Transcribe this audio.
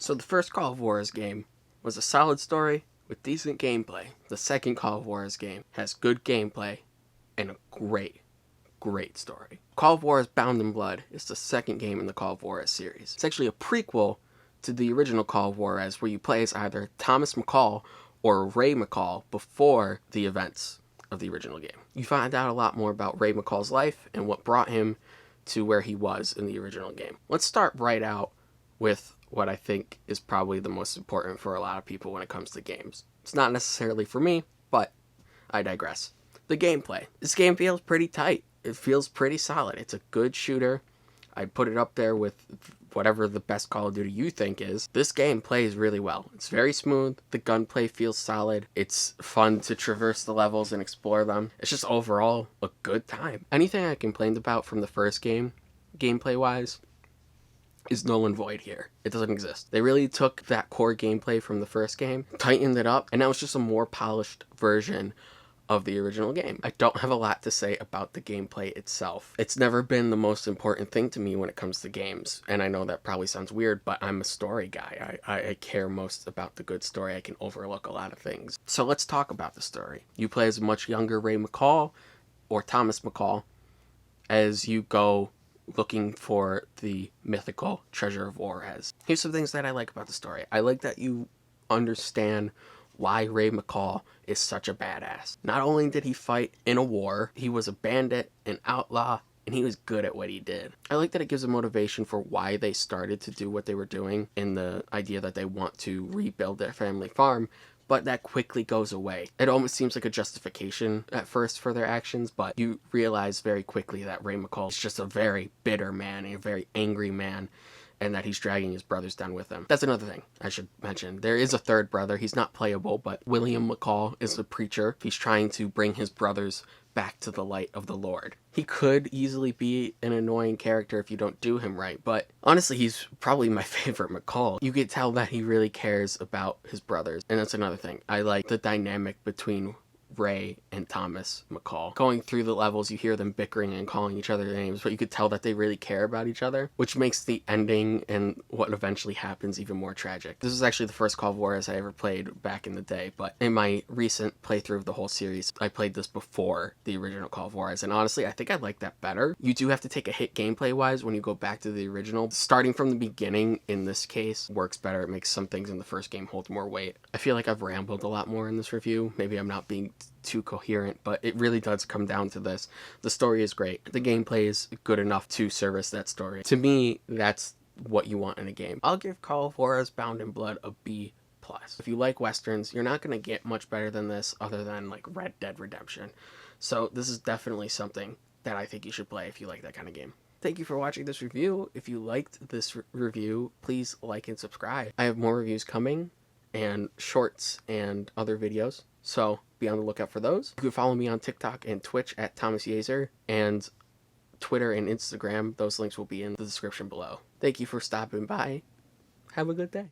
So the first Call of Juarez game was a solid story with decent gameplay. The second Call of Juarez game has good gameplay and a great story. Call of Juarez Bound in Blood is the second game in the Call of Juarez series. It's actually a prequel to the original Call of Juarez, where you play as either Thomas McCall or Ray McCall before the events of the original game. You find out a lot more about Ray McCall's life and what brought him to where he was in the original game. Let's start right out with what I think is probably the most important for a lot of people when it comes to games. It's not necessarily for me, but I digress. The gameplay. This game feels pretty tight. It feels pretty solid. It's a good shooter. I'd put it up there with whatever the best Call of Duty you think is. This game plays really well. It's very smooth. The gunplay feels solid. It's fun to traverse the levels and explore them. It's just overall a good time. Anything I complained about from the first game, gameplay-wise, is null and void here. It doesn't exist. They really took that core gameplay from the first game, tightened it up, and now it's just a more polished version of the original game. I don't have a lot to say about the gameplay itself. It's never been the most important thing to me when it comes to games, and I know that probably sounds weird, but I'm a story guy. I care most about the good story. I can overlook a lot of things. So let's talk about the story. You play as a much younger Ray McCall, or Thomas McCall, as you go looking for the mythical treasure of Juarez. Here's some things that I like about the story. I like that you understand why Ray McCall is such a badass. Not only did he fight in a war, he was a bandit, an outlaw, and he was good at what he did. I like that it gives a motivation for why they started to do what they were doing, in the idea that they want to rebuild their family farm, but that quickly goes away. It almost seems like a justification at first for their actions, but you realize very quickly that Ray McCall is just a very bitter man, a very angry man, and that he's dragging his brothers down with him. That's another thing I should mention. There is a third brother. He's not playable, but William McCall is the preacher. He's trying to bring his brothers back to the light of the Lord. He could easily be an annoying character if you don't do him right, but honestly, he's probably my favorite McCall. You can tell that he really cares about his brothers, and that's another thing. I like the dynamic between Ray and Thomas McCall. Going through the levels, you hear them bickering and calling each other names, but you could tell that they really care about each other, which makes the ending and what eventually happens even more tragic. This is actually the first Call of Juarez I ever played back in the day, but in my recent playthrough of the whole series, I played this before the original Call of Juarez, and honestly, I think I like that better. You do have to take a hit gameplay-wise when you go back to the original. Starting from the beginning, in this case, works better. It makes some things in the first game hold more weight. I feel like I've rambled a lot more in this review. Maybe I'm not being too coherent, but it really does come down to this. The story is great. The gameplay is good enough to service that story. To me, that's what you want in a game. I'll give Call of Juarez Bound in Blood a B+. If you like westerns, you're not going to get much better than this other than like Red Dead Redemption. So this is definitely something that I think you should play if you like that kind of game. Thank you for watching this review. If you liked this review, please like and subscribe. I have more reviews coming, and shorts and other videos, so be on the lookout for those. You can follow me on TikTok and Twitch at Thomas Yazer, and Twitter and Instagram. Those links will be in the description below. Thank you for stopping by. Have a good day.